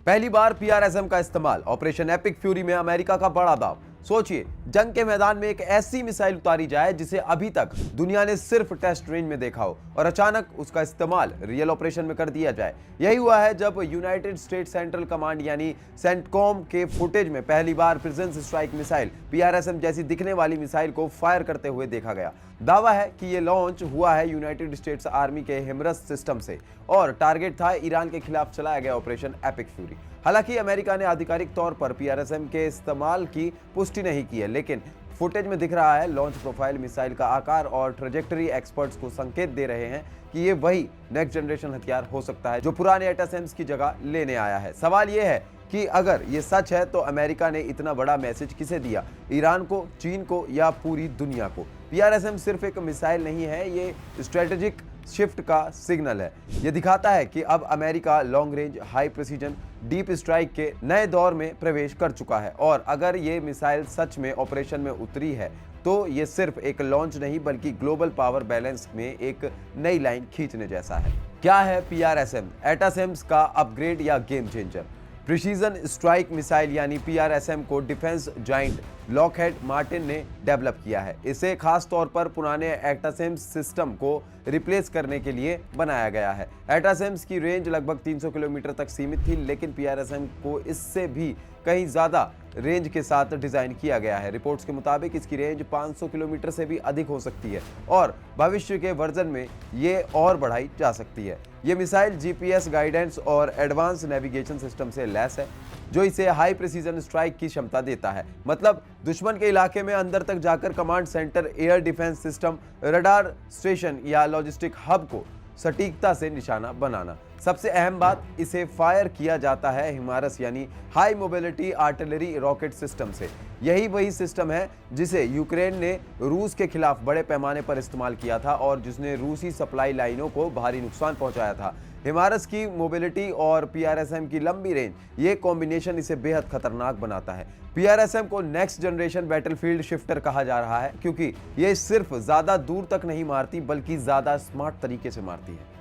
पहली बार पीआरएसएम का इस्तेमाल, ऑपरेशन एपिक फ्यूरी में अमेरिका का बड़ा दाव। सोचिए, जंग के मैदान में एक ऐसी मिसाइल उतारी जाए जिसे अभी तक दुनिया ने सिर्फ टेस्ट रेंज में देखा हो और अचानक उसका इस्तेमाल रियल ऑपरेशन में कर दिया जाए। यही हुआ है जब यूनाइटेड स्टेट्स सेंट्रल कमांड यानी सेंटकॉम के फुटेज में पहली बार प्रेजेंस स्ट्राइक मिसाइल पीआरएसएम जैसी दिखने वाली मिसाइल को फायर करते हुए देखा गया। दावा है कि यह लॉन्च हुआ है यूनाइटेड स्टेट्स आर्मी के हिमरस सिस्टम से और टारगेट था ईरान के खिलाफ चलाया गया ऑपरेशन एपिक फ्यूरी। हालांकि अमेरिका ने आधिकारिक तौर पर पीआरएसएम के इस्तेमाल की पुष्टि नहीं की है, लेकिन फुटेज में दिख रहा है लॉन्च प्रोफाइल, मिसाइल का आकार और ट्रेजेक्टरी एक्सपर्ट्स को संकेत दे रहे हैं कि ये वही नेक्स्ट जनरेशन हथियार हो सकता है जो पुराने एटासेम्स की जगह लेने आया है। सवाल ये है कि अगर ये सच है तो अमेरिका ने इतना बड़ा मैसेज किसे दिया, ईरान को, चीन को या पूरी दुनिया को? पीआरएसएम सिर्फ एक मिसाइल नहीं है, ये स्ट्रेटेजिक शिफ्ट का सिग्नल है। ये दिखाता है कि अब America long range, high precision, deep strike के नए दौर में प्रवेश कर चुका है और अगर ये मिसाइल सच में ऑपरेशन में उतरी है तो ये सिर्फ एक लॉन्च नहीं बल्कि ग्लोबल पावर बैलेंस में एक नई लाइन खींचने जैसा है। क्या है पीआरएसएम? एटासेम्स का अपग्रेड या game changer? Precision strike missile यानी पीआरएसएम को डिफेंस जाइंट लॉकहेड मार्टिन ने डेवलप किया है। इसे खास तौर पर पुराने एटासेम्स सिस्टम को रिप्लेस करने के लिए बनाया गया है। एटासेम्स की रेंज लगभग 300 किलोमीटर तक सीमित थी, लेकिन पीआरएसएम को इससे भी कहीं ज्यादा रेंज के साथ डिजाइन किया गया है। रिपोर्ट्स के मुताबिक इसकी रेंज 500 किलोमीटर से भी अधिक हो सकती है और भविष्य के वर्जन में ये और बढ़ाई जा सकती है। ये मिसाइल जीपीएस गाइडेंस और एडवांस नेविगेशन सिस्टम से लैस है जो इसे हाई प्रिसीजन स्ट्राइक की क्षमता देता है। मतलब दुश्मन के इलाके में अंदर तक जाकर command centre, air defence system, radar station या लॉजिस्टिक हब को सटीकता से निशाना बनाना। सबसे अहम बात, इसे फायर किया जाता है हिमारस यानी high mobility artillery rocket system से। यही वही सिस्टम है जिसे यूक्रेन ने रूस के खिलाफ बड़े पैमाने पर इस्तेमाल किया था और जिसने रूसी सप्लाई लाइनों को भारी नुकसान पहुंचाया था। हिमारस की मोबिलिटी और पीआरएसएम की लंबी रेंज, ये कॉम्बिनेशन इसे बेहद खतरनाक बनाता है। पीआरएसएम को नेक्स्ट जनरेशन बैटलफील्ड शिफ्टर कहा जा रहा है क्योंकि ये सिर्फ ज्यादा दूर तक नहीं मारती बल्कि ज्यादा स्मार्ट तरीके से मारती है।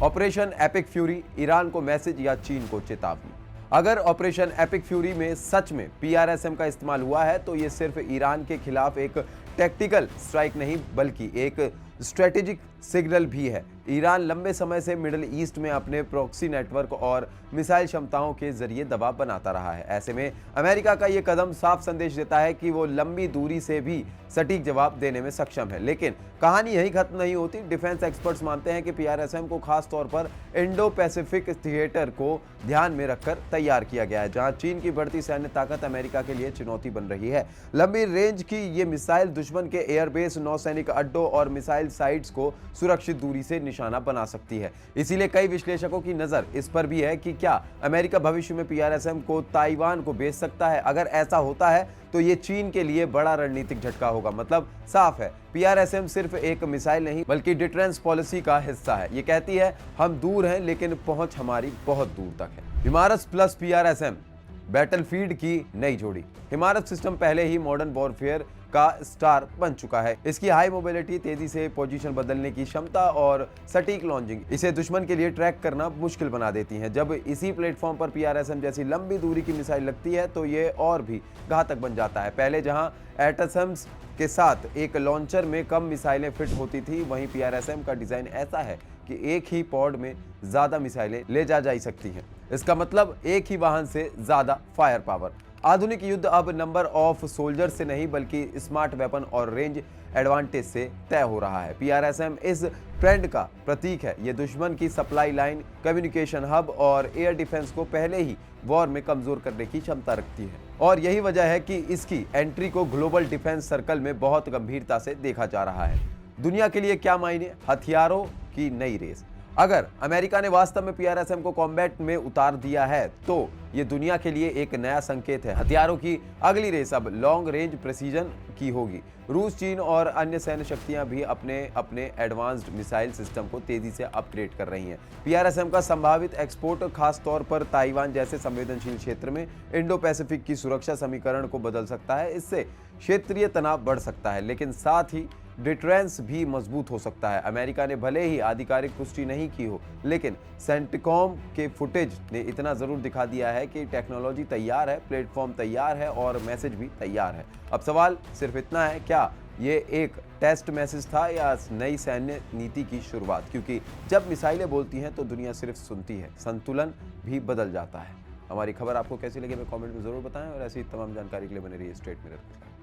ऑपरेशन एपिक फ्यूरी, ईरान को मैसेज या चीन को चेतावनी? अगर ऑपरेशन एपिक फ्यूरी में सच में पीआरएसएम का इस्तेमाल हुआ है तो ये सिर्फ ईरान के खिलाफ एक टैक्टिकल स्ट्राइक नहीं बल्कि एक स्ट्रेटेजिक सिग्नल भी है। ईरान लंबे समय से मिडिल ईस्ट में अपने प्रॉक्सी नेटवर्क और मिसाइल क्षमताओं के जरिए दबाव बनाता रहा है। ऐसे में अमेरिका का ये कदम साफ संदेश देता है कि वो लंबी दूरी से भी सटीक जवाब देने में सक्षम है। लेकिन कहानी यही खत्म नहीं होती। डिफेंस एक्सपर्ट्स मानते हैं कि पीआरएसएम को खास तौर पर इंडो पैसिफिक थिएटर को ध्यान में रखकर तैयार किया गया है, जहां चीन की बढ़ती सैन्य ताकत अमेरिका के लिए चुनौती बन रही है। लंबी रेंज की ये मिसाइल दुश्मन के एयरबेस, नौसैनिक अड्डों और मिसाइल साइट्स को सुरक्षित दूरी से निशाना बना सकती है। इसीलिए कई विश्लेषकों की नजर इस पर भी है कि क्या अमेरिका भविष्य में पीआरएसएम को ताइवान को बेच सकता है। अगर ऐसा होता है तो ये चीन के लिए बड़ा रणनीतिक झटका होगा। मतलब साफ है, पीआरएसएम सिर्फ एक मिसाइल नहीं बल्कि डिफेंस पॉलिसी का हिस्सा है। ये कहती है हम दूर हैं लेकिन पहुंच हमारी बहुत दूर तक है। हिमारस प्लस पीआरएसएम, बैटलफील्ड की नई जोड़ी। हिमारस सिस्टम पहले ही मॉडर्न वॉरफेयर का स्टार बन चुका है। इसकी हाई मोबिलिटी, तेजी से पोजीशन बदलने की क्षमता और सटीक लॉन्चिंग इसे दुश्मन के लिए ट्रैक करना मुश्किल बना देती हैं। जब इसी प्लेटफॉर्म पर पीआरएसएम जैसी लंबी दूरी की मिसाइल लगती है तो ये और भी घातक बन जाता है। पहले जहां एटासेम्स के साथ एक लॉन्चर में कम मिसाइलें फिट होती थी, वहीं पीआरएसएम का डिजाइन ऐसा है कि एक ही पॉड में ज्यादा मिसाइलें ले जा सकती हैं। इसका मतलब एक ही वाहन से ज्यादा फायर पावर। आधुनिक युद्ध अब नंबर ऑफ सोल्जर से नहीं बल्कि स्मार्ट वेपन और रेंज एडवांटेज से तय हो रहा है। पीआरएसएम इस ट्रेंड का प्रतीक है। ये दुश्मन की सप्लाई लाइन, कम्युनिकेशन हब और एयर डिफेंस को पहले ही वॉर में कमजोर करने की क्षमता रखती है और यही वजह है कि इसकी एंट्री को ग्लोबल डिफेंस सर्कल में बहुत गंभीरता से देखा जा रहा है। दुनिया के लिए क्या मायने? हथियारों की नई रेस। अगर अमेरिका ने वास्तव में पीआरएसएम को कॉम्बैट में उतार दिया है तो ये दुनिया के लिए एक नया संकेत है। हथियारों की अगली रेस अब लॉन्ग रेंज प्रिसीजन की होगी। रूस, चीन और अन्य सैन्य शक्तियां भी अपने एडवांस्ड मिसाइल सिस्टम को तेजी से अपग्रेड कर रही हैं। पीआरएसएम का संभावित एक्सपोर्ट खास तौर पर ताइवान जैसे संवेदनशील क्षेत्र में इंडो पैसिफिक की सुरक्षा समीकरण को बदल सकता है। इससे क्षेत्रीय तनाव बढ़ सकता है, लेकिन साथ ही डिटरेंस भी मजबूत हो सकता है। अमेरिका ने भले ही आधिकारिक पुष्टि नहीं की हो, लेकिन सेंटिकॉम के फुटेज ने इतना जरूर दिखा दिया है कि टेक्नोलॉजी तैयार है, प्लेटफॉर्म तैयार है और मैसेज भी तैयार है। अब सवाल सिर्फ इतना है, क्या ये एक टेस्ट मैसेज था या नई सैन्य नीति की शुरुआत? क्योंकि जब मिसाइलें बोलती हैं तो दुनिया सिर्फ सुनती है, संतुलन भी बदल जाता है। हमारी खबर आपको कैसी लगी हमें कमेंट में जरूर बताएं और ऐसी तमाम जानकारी के लिए बने रहिए स्ट्रेट मिरर के साथ।